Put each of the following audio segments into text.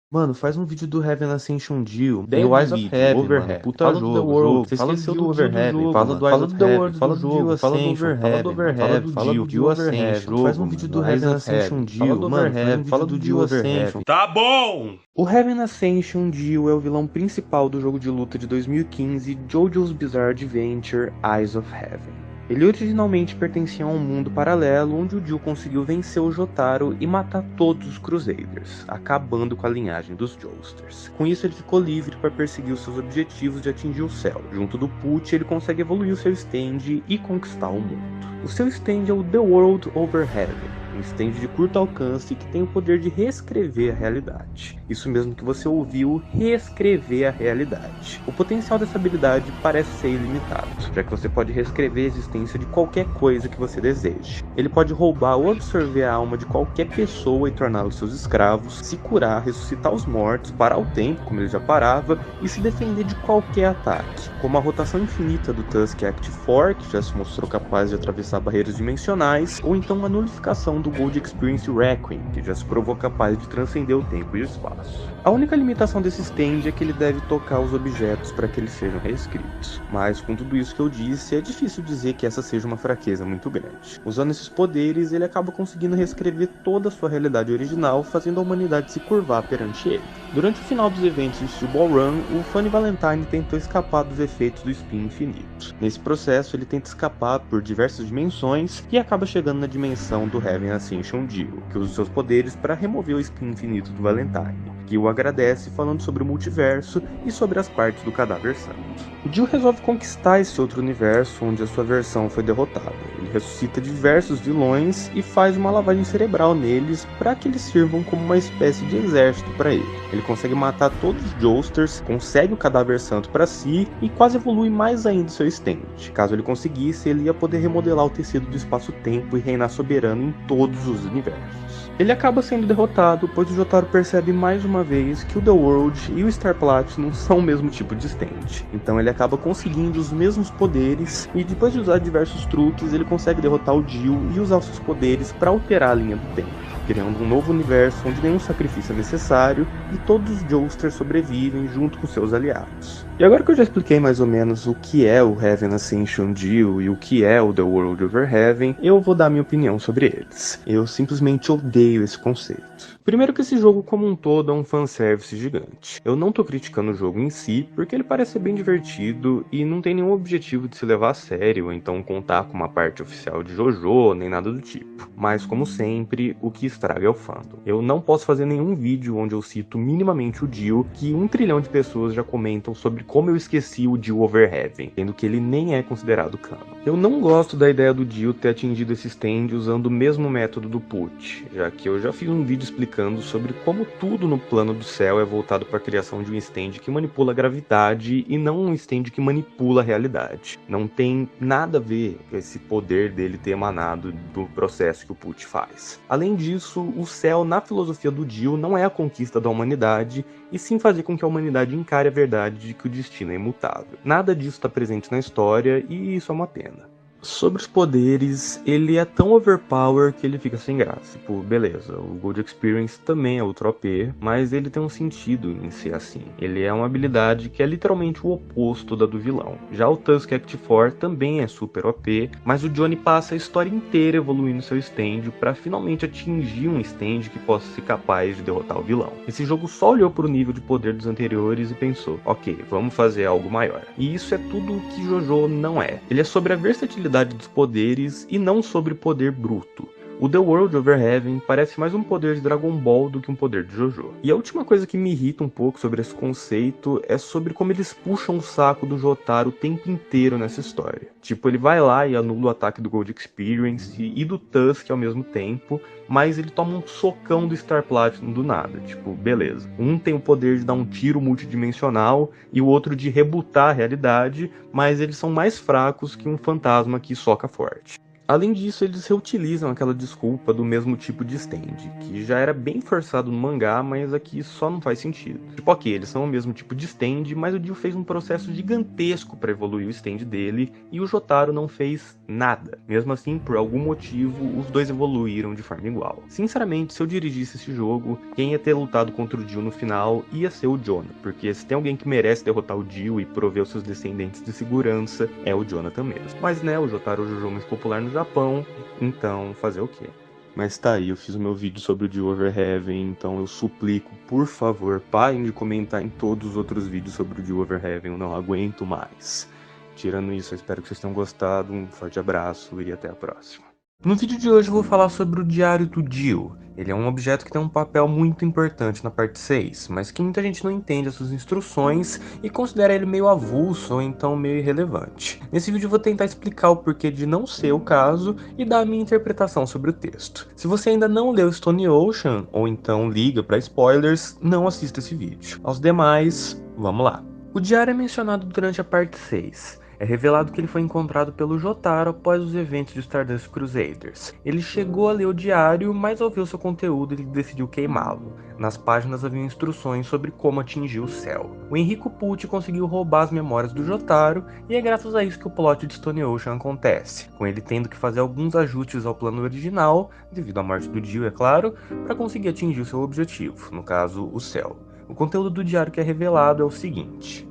Mano, faz um vídeo do Heaven Ascension Deal, tem Ideia o de Eyes of vídeo, Heaven, over mano, heaven, puta fala do The World, você fala esqueceu do do Over Over heaven, Heaven, fala mano, do Eyes fala of do The Heaven, World fala do do jogo, fala do Ascension, Over fala do Heaven, Over mano, fala heaven, do fala Deal, do Deal Over Ascension, heaven, faz um jogo, vídeo do mano, Eyes Heaven of Ascension Heaven, fala Deal, do Over mano, faz um heaven, vídeo fala do do Deal Deal Over Ascension. Heaven. Tá bom! O Heaven Ascension Dio é o vilão principal do jogo de luta de 2015 JoJo's Bizarre Adventure Eyes of Heaven. Ele originalmente pertencia a um mundo paralelo onde o Dio conseguiu vencer o Jotaro e matar todos os Crusaders, acabando com a linhagem dos Joestars. Com isso ele ficou livre para perseguir os seus objetivos de atingir o céu. Junto do Put, ele consegue evoluir o seu stand e conquistar o mundo. O seu stand é o The World Over Heaven, um stand de curto alcance que tem o poder de reescrever a realidade. Isso mesmo que você ouviu, reescrever a realidade. O potencial dessa habilidade parece ser ilimitado, já que você pode reescrever a existência de qualquer coisa que você deseje. Ele pode roubar ou absorver a alma de qualquer pessoa e torná-los seus escravos, se curar, ressuscitar os mortos, parar o tempo, como ele já parava, e se defender de qualquer ataque. Como a rotação infinita do Tusk Act 4, que já se mostrou capaz de atravessar barreiras dimensionais, ou então a nulificação do Gold Experience Requiem, que já se provou capaz de transcender o tempo e o espaço. A única limitação desse stand é que ele deve tocar os objetos para que eles sejam reescritos. Mas com tudo isso que eu disse, é difícil dizer que essa seja uma fraqueza muito grande. Usando esses poderes, ele acaba conseguindo reescrever toda a sua realidade original, fazendo a humanidade se curvar perante ele. Durante o final dos eventos de Steel Ball Run, o Funny Valentine tentou escapar dos efeitos do Spin Infinito. Nesse processo, ele tenta escapar por diversas dimensões e acaba chegando na dimensão do Heaven Ascension Dio, que usa seus poderes para remover o Spin Infinito do Valentine, que o agradece falando sobre o multiverso e sobre as partes do cadáver santo. O Dio resolve conquistar esse outro universo onde a sua versão foi derrotada. Ele ressuscita diversos vilões e faz uma lavagem cerebral neles para que eles sirvam como uma espécie de exército para ele. Ele consegue matar todos os Joestars, consegue o cadáver santo para si e quase evolui mais ainda o seu stand. Caso ele conseguisse, ele ia poder remodelar o tecido do espaço-tempo e reinar soberano em todos os universos. Ele acaba sendo derrotado, pois o Jotaro percebe mais uma vez que o The World e o Star Platinum são o mesmo tipo de stand. Então ele acaba conseguindo os mesmos poderes e depois de usar diversos truques, ele consegue derrotar o Dio e usar os seus poderes para alterar a linha do tempo, criando um novo universo onde nenhum sacrifício é necessário e todos os Joestars sobrevivem junto com seus aliados. E agora que eu já expliquei mais ou menos o que é o Heaven Ascension Dio e o que é o The World Over Heaven, eu vou dar minha opinião sobre eles. Eu simplesmente odeio esse conceito. Primeiro que esse jogo como um todo é um fanservice gigante. Eu não tô criticando o jogo em si, porque ele parece ser bem divertido e não tem nenhum objetivo de se levar a sério, ou então contar com uma parte oficial de JoJo, nem nada do tipo. Mas como sempre, o que estraga é o fandom. Eu não posso fazer nenhum vídeo onde eu cito minimamente o Dio, que 1 trilhão de pessoas já comentam sobre como eu esqueci o Dio Over Heaven, sendo que ele nem é considerado canon. Eu não gosto da ideia do Dio ter atingido esse stand usando o mesmo método do Put, já que eu já fiz um vídeo explicando sobre como tudo no plano do céu é voltado para a criação de um stand que manipula a gravidade e não um stand que manipula a realidade. Não tem nada a ver com esse poder dele ter emanado do processo que o Put faz. Além disso, o céu na filosofia do Dio não é a conquista da humanidade, e sim fazer com que a humanidade encare a verdade de que o destino é imutável. Nada disso está presente na história e isso é uma pena. Sobre os poderes, ele é tão overpower que ele fica sem graça. Tipo, beleza, o Gold Experience também é ultra OP, mas ele tem um sentido em ser assim. Ele é uma habilidade que é literalmente o oposto da do vilão. Já o Tusk Act 4 também é super OP, mas o Johnny passa a história inteira evoluindo seu stand para finalmente atingir um stand que possa ser capaz de derrotar o vilão. Esse jogo só olhou para o nível de poder dos anteriores e pensou, ok, vamos fazer algo maior. E isso é tudo o que JoJo não é. Ele é sobre a versatilidade dos poderes e não sobre poder bruto. O The World Over Heaven parece mais um poder de Dragon Ball do que um poder de JoJo. E a última coisa que me irrita um pouco sobre esse conceito é sobre como eles puxam o saco do Jotaro o tempo inteiro nessa história. Tipo, ele vai lá e anula o ataque do Gold Experience e do Tusk ao mesmo tempo, mas ele toma um socão do Star Platinum do nada. Tipo, beleza. Um tem o poder de dar um tiro multidimensional e o outro de rebutar a realidade, mas eles são mais fracos que um fantasma que soca forte. Além disso, eles reutilizam aquela desculpa do mesmo tipo de stand, que já era bem forçado no mangá, mas aqui só não faz sentido. Tipo, ok, eles são o mesmo tipo de stand, mas o Dio fez um processo gigantesco para evoluir o stand dele, e o Jotaro não fez nada. Mesmo assim, por algum motivo, os dois evoluíram de forma igual. Sinceramente, se eu dirigisse esse jogo, quem ia ter lutado contra o Dio no final ia ser o Jonah, porque se tem alguém que merece derrotar o Dio e prover os seus descendentes de segurança, é o Jonathan mesmo. Mas né, o Jotaro é o jogo mais popular no Japão, então fazer o quê? Mas tá aí, eu fiz o meu vídeo sobre o Dio Over Heaven, então eu suplico, por favor, parem de comentar em todos os outros vídeos sobre o Dio Over Heaven, eu não aguento mais. Tirando isso, eu espero que vocês tenham gostado, um forte abraço e até a próxima. No vídeo de hoje eu vou falar sobre o Diário do Dio. Ele é um objeto que tem um papel muito importante na parte 6, mas que muita gente não entende as suas instruções e considera ele meio avulso ou então meio irrelevante. Nesse vídeo eu vou tentar explicar o porquê de não ser o caso e dar a minha interpretação sobre o texto. Se você ainda não leu Stone Ocean, ou então liga para spoilers, não assista esse vídeo. Aos demais, vamos lá. O diário é mencionado durante a parte 6. É revelado que ele foi encontrado pelo Jotaro após os eventos de Stardust Crusaders. Ele chegou a ler o diário, mas ao ver o seu conteúdo ele decidiu queimá-lo. Nas páginas haviam instruções sobre como atingir o céu. O Enrico Pucci conseguiu roubar as memórias do Jotaro, e é graças a isso que o plot de Stone Ocean acontece, com ele tendo que fazer alguns ajustes ao plano original, devido à morte do Dio, é claro, para conseguir atingir o seu objetivo, no caso, o céu. O conteúdo do diário que é revelado é o seguinte: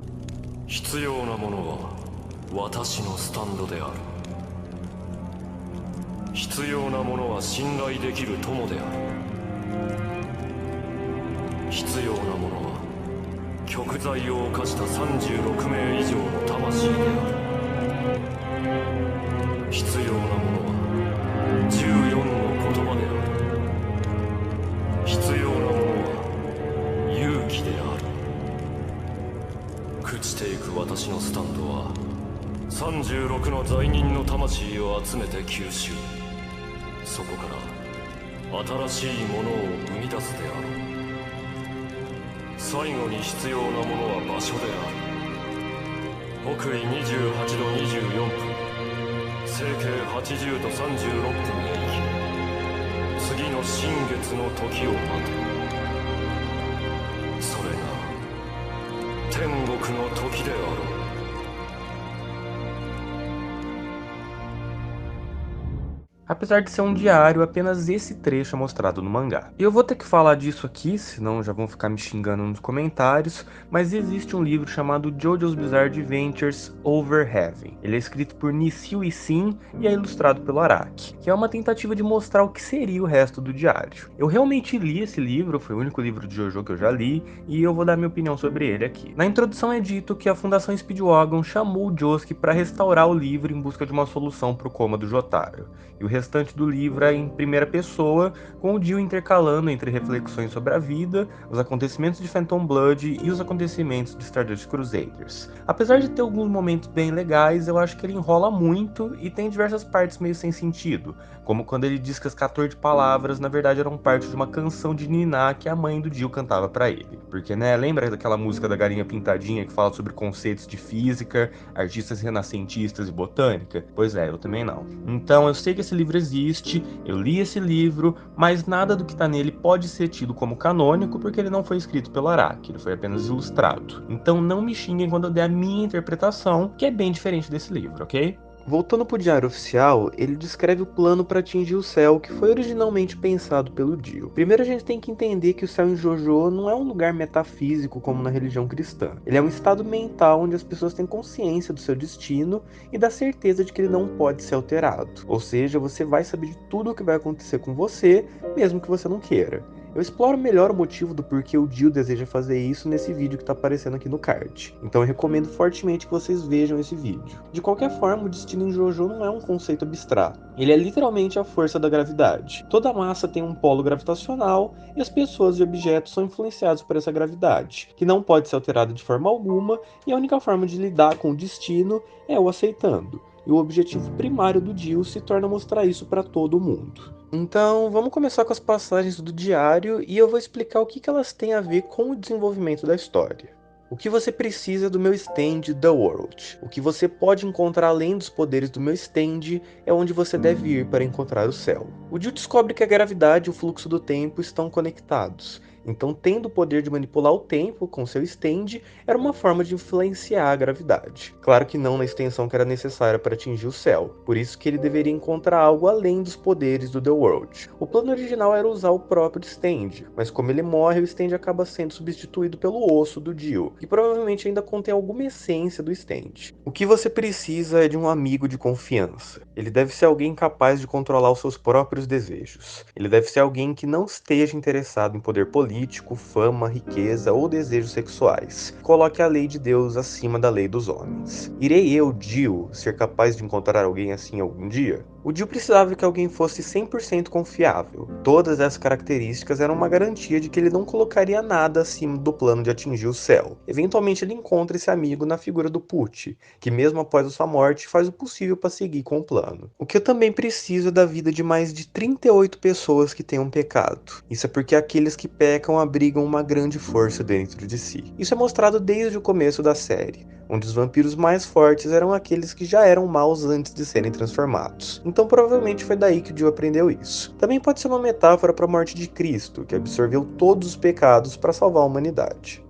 私のスタンドである。必要なものは信頼できる友である。必要なものは極罪を犯した36名以上の魂である。必要なものは14の言葉である。必要なものは勇気である。朽ちていく私のスタンドは36の罪人の魂を集めて吸収、そこから新しいものを生み出すであろう。最後に必要なものは場所である。北緯28度24分、西経80度36分へ行き、次の新月の時を待て。それが天国の時であろう。Apesar de ser um diário, apenas esse trecho é mostrado no mangá. E eu vou ter que falar disso aqui, senão já vão ficar me xingando nos comentários, mas existe um livro chamado JoJo's Bizarre Adventures Over Heaven. Ele é escrito por Nishio Isin e é ilustrado pelo Araki, que é uma tentativa de mostrar o que seria o resto do diário. Eu realmente li esse livro, foi o único livro de JoJo que eu já li, e eu vou dar minha opinião sobre ele aqui. Na introdução é dito que a Fundação Speedwagon chamou o Josuke para restaurar o livro em busca de uma solução para o coma do Jotaro. E o restante do livro é em primeira pessoa, com o Dio intercalando entre reflexões sobre a vida, os acontecimentos de Phantom Blood e os acontecimentos de Stardust Crusaders. Apesar de ter alguns momentos bem legais, eu acho que ele enrola muito e tem diversas partes meio sem sentido, como quando ele diz que as 14 palavras na verdade eram parte de uma canção de Niná que a mãe do Dio cantava pra ele. Porque, né, lembra daquela música da Galinha Pintadinha que fala sobre conceitos de física, artistas renascentistas e botânica? Pois é, eu também não. Então eu sei que esse livro existe, eu li esse livro, mas nada do que tá nele pode ser tido como canônico porque ele não foi escrito pelo Araki, ele foi apenas ilustrado. Então não me xinguem quando eu der a minha interpretação, que é bem diferente desse livro, ok? Voltando pro diário oficial, ele descreve o plano para atingir o céu que foi originalmente pensado pelo Dio. Primeiro a gente tem que entender que o céu em JoJo não é um lugar metafísico como na religião cristã. Ele é um estado mental onde as pessoas têm consciência do seu destino e da certeza de que ele não pode ser alterado. Ou seja, você vai saber de tudo o que vai acontecer com você, mesmo que você não queira. Eu exploro melhor o motivo do porquê o Dio deseja fazer isso nesse vídeo que está aparecendo aqui no card. Então eu recomendo fortemente que vocês vejam esse vídeo. De qualquer forma, o destino em JoJo não é um conceito abstrato. Ele é literalmente a força da gravidade. Toda massa tem um polo gravitacional e as pessoas e objetos são influenciados por essa gravidade, que não pode ser alterada de forma alguma, e a única forma de lidar com o destino é o aceitando. E o objetivo primário do Dio se torna mostrar isso para todo mundo. Então, vamos começar com as passagens do diário e eu vou explicar o que elas têm a ver com o desenvolvimento da história. O que você precisa do meu stand The World? O que você pode encontrar além dos poderes do meu stand é onde você deve ir para encontrar o céu. O Jill descobre que a gravidade e o fluxo do tempo estão conectados. Então, tendo o poder de manipular o tempo com seu stand, era uma forma de influenciar a gravidade. Claro que não na extensão que era necessária para atingir o céu, por isso que ele deveria encontrar algo além dos poderes do The World. O plano original era usar o próprio stand, mas como ele morre, o stand acaba sendo substituído pelo osso do Jill, que provavelmente ainda contém alguma essência do stand. O que você precisa é de um amigo de confiança. Ele deve ser alguém capaz de controlar os seus próprios desejos. Ele deve ser alguém que não esteja interessado em poder político, fama, riqueza ou desejos sexuais. Coloque a lei de Deus acima da lei dos homens. Irei eu, Jill, ser capaz de encontrar alguém assim algum dia? O Jill precisava que alguém fosse 100% confiável. Todas essas características eram uma garantia de que ele não colocaria nada acima do plano de atingir o céu. Eventualmente ele encontra esse amigo na figura do Pucci, que mesmo após a sua morte faz o possível para seguir com o plano. O que eu também preciso é da vida de mais de 38 pessoas que tenham pecado. Isso é porque aqueles que pecam abrigam uma grande força dentro de si. Isso é mostrado desde o começo da série, onde os vampiros mais fortes eram aqueles que já eram maus antes de serem transformados. Então provavelmente foi daí que o Jill aprendeu isso. Também pode ser uma metáfora para a morte de Cristo, que absorveu todos os pecados para salvar a humanidade.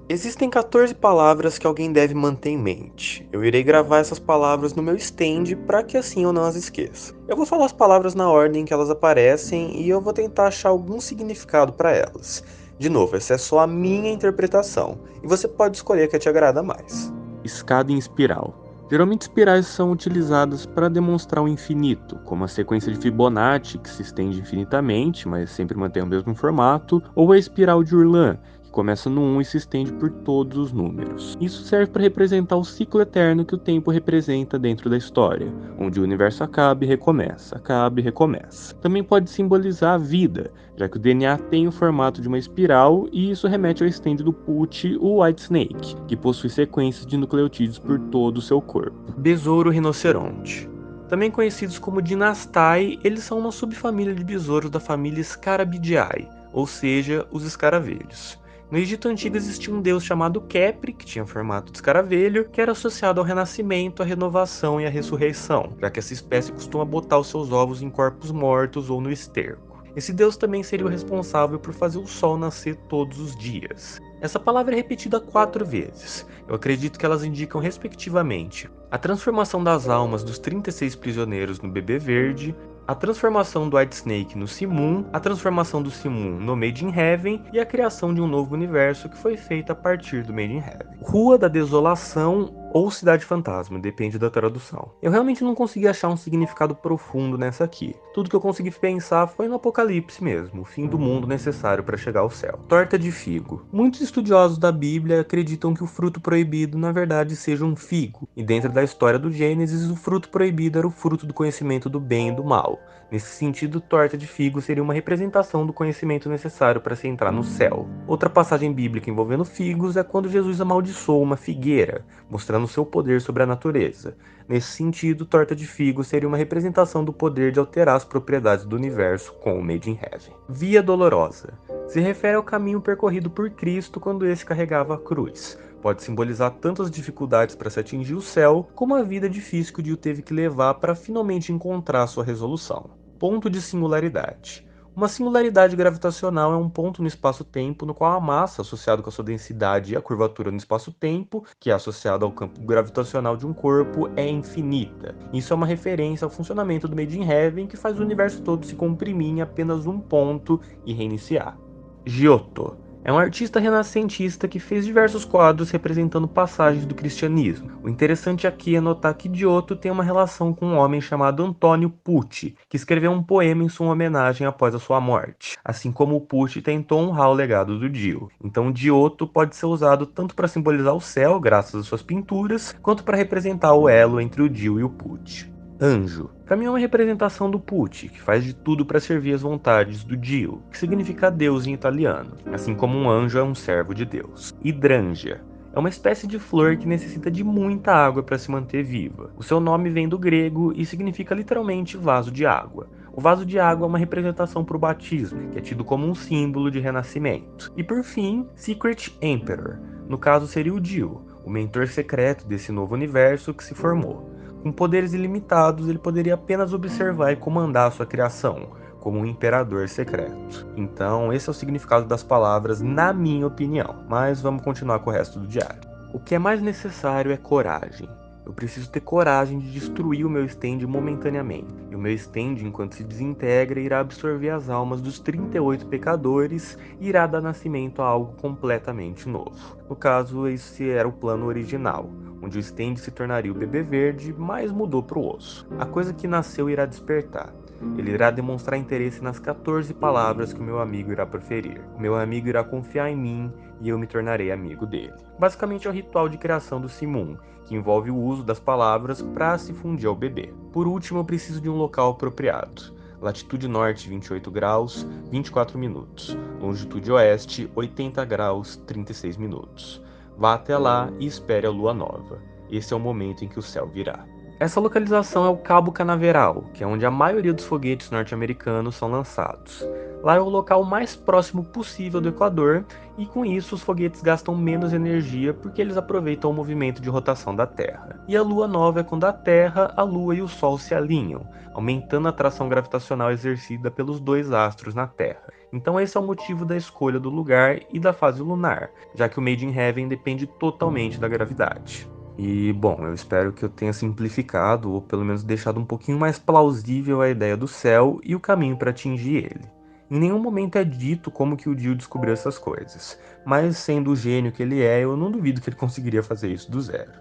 Existem 14 palavras que alguém deve manter em mente. Eu irei gravar essas palavras no meu stand para que assim eu não as esqueça. Eu vou falar as palavras na ordem que elas aparecem e eu vou tentar achar algum significado para elas. De novo, essa é só a minha interpretação e você pode escolher a que te agrada mais. Escada em espiral. Geralmente espirais são utilizadas para demonstrar o infinito, como a sequência de Fibonacci, que se estende infinitamente, mas sempre mantém o mesmo formato, ou a espiral de Urlan, que começa no 1 e se estende por todos os números. Isso serve para representar o ciclo eterno que o tempo representa dentro da história, onde o universo acaba e recomeça, acaba e recomeça. Também pode simbolizar a vida, já que o DNA tem o formato de uma espiral e isso remete ao stand do Pucci, o White Snake, que possui sequências de nucleotídeos por todo o seu corpo. Besouro rinoceronte. Também conhecidos como Dinastae, eles são uma subfamília de besouros da família Scarabidae, ou seja, os escaravelhos. No Egito Antigo existia um deus chamado Kepri, que tinha formato de escaravelho, que era associado ao renascimento, à renovação e à ressurreição, já que essa espécie costuma botar os seus ovos em corpos mortos ou no esterco. Esse deus também seria o responsável por fazer o sol nascer todos os dias. Essa palavra é repetida 4 vezes. Eu acredito que elas indicam respectivamente a transformação das almas dos 36 prisioneiros no bebê verde, a transformação do White Snake no Simum, a transformação do Simum no Made in Heaven e a criação de um novo universo que foi feita a partir do Made in Heaven. Rua da Desolação ou Cidade Fantasma, depende da tradução. Eu realmente não consegui achar um significado profundo nessa aqui. Tudo que eu consegui pensar foi no Apocalipse mesmo, o fim do mundo necessário para chegar ao céu. Torta de figo. Muitos estudiosos da Bíblia acreditam que o fruto proibido na verdade seja um figo, e dentro da história do Gênesis o fruto proibido era o fruto do conhecimento do bem e do mal. Nesse sentido, torta de figo seria uma representação do conhecimento necessário para se entrar no céu. Outra passagem bíblica envolvendo figos é quando Jesus amaldiçoou uma figueira, mostrando seu poder sobre a natureza. Nesse sentido, torta de figo seria uma representação do poder de alterar as propriedades do universo com o Made in Heaven. Via Dolorosa. Se refere ao caminho percorrido por Cristo quando esse carregava a cruz. Pode simbolizar tanto as dificuldades para se atingir o céu, como a vida difícil que o Dio teve que levar para finalmente encontrar sua resolução. Ponto de singularidade. Uma singularidade gravitacional é um ponto no espaço-tempo no qual a massa, associada com a sua densidade e a curvatura no espaço-tempo, que é associada ao campo gravitacional de um corpo, é infinita. Isso é uma referência ao funcionamento do Made in Heaven, que faz o universo todo se comprimir em apenas um ponto e reiniciar. Giotto. É um artista renascentista que fez diversos quadros representando passagens do cristianismo. O interessante aqui é notar que Giotto tem uma relação com um homem chamado Antonio Pucci, que escreveu um poema em sua homenagem após a sua morte, assim como o Pucci tentou honrar o legado do Dio. Então Giotto pode ser usado tanto para simbolizar o céu, graças às suas pinturas, quanto para representar o elo entre o Dio e o Pucci. Anjo. Para mim é uma representação do Pucci, que faz de tudo para servir as vontades do Dio, que significa Deus em italiano, assim como um anjo é um servo de Deus. Hidrangia. É uma espécie de flor que necessita de muita água para se manter viva. O seu nome vem do grego e significa literalmente vaso de água. O vaso de água é uma representação para o batismo, que é tido como um símbolo de renascimento. E por fim, Secret Emperor, no caso seria o Dio, o mentor secreto desse novo universo que se formou. Com poderes ilimitados, ele poderia apenas observar e comandar a sua criação, como um imperador secreto. Então, esse é o significado das palavras, na minha opinião. Mas vamos continuar com o resto do diário. O que é mais necessário é coragem. Eu preciso ter coragem de destruir o meu stand momentaneamente. E o meu stand, enquanto se desintegra, irá absorver as almas dos 38 pecadores e irá dar nascimento a algo completamente novo. No caso, esse era o plano original, onde o stand se tornaria o bebê verde, mas mudou para o osso. A coisa que nasceu irá despertar. Ele irá demonstrar interesse nas 14 palavras que o meu amigo irá proferir. O meu amigo irá confiar em mim e eu me tornarei amigo dele. Basicamente é o ritual de criação do Simum, que envolve o uso das palavras para se fundir ao bebê. Por último, eu preciso de um local apropriado. Latitude norte 28 graus, 24 minutos. Longitude oeste 80 graus, 36 minutos. Vá até lá e espere a lua nova. Esse é o momento em que o céu virá. Essa localização é o Cabo Canaveral, que é onde a maioria dos foguetes norte-americanos são lançados. Lá é o local mais próximo possível do Equador, e com isso os foguetes gastam menos energia porque eles aproveitam o movimento de rotação da Terra. E a lua nova é quando a Terra, a Lua e o Sol se alinham, aumentando a atração gravitacional exercida pelos dois astros na Terra. Então esse é o motivo da escolha do lugar e da fase lunar, já que o Made in Heaven depende totalmente da gravidade. E, bom, eu espero que eu tenha simplificado, ou pelo menos deixado um pouquinho mais plausível a ideia do céu e o caminho para atingir ele. Em nenhum momento é dito como que o Dio descobriu essas coisas, mas sendo o gênio que ele é, eu não duvido que ele conseguiria fazer isso do zero.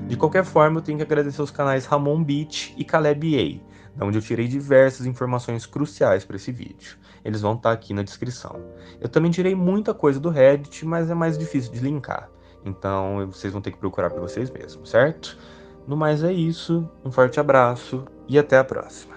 De qualquer forma, eu tenho que agradecer os canais Ramon Beach e Caleb A, da onde eu tirei diversas informações cruciais para esse vídeo. Eles vão estar aqui na descrição. Eu também tirei muita coisa do Reddit, mas é mais difícil de linkar. Então vocês vão ter que procurar por vocês mesmos, certo? No mais é isso, um forte abraço e até a próxima.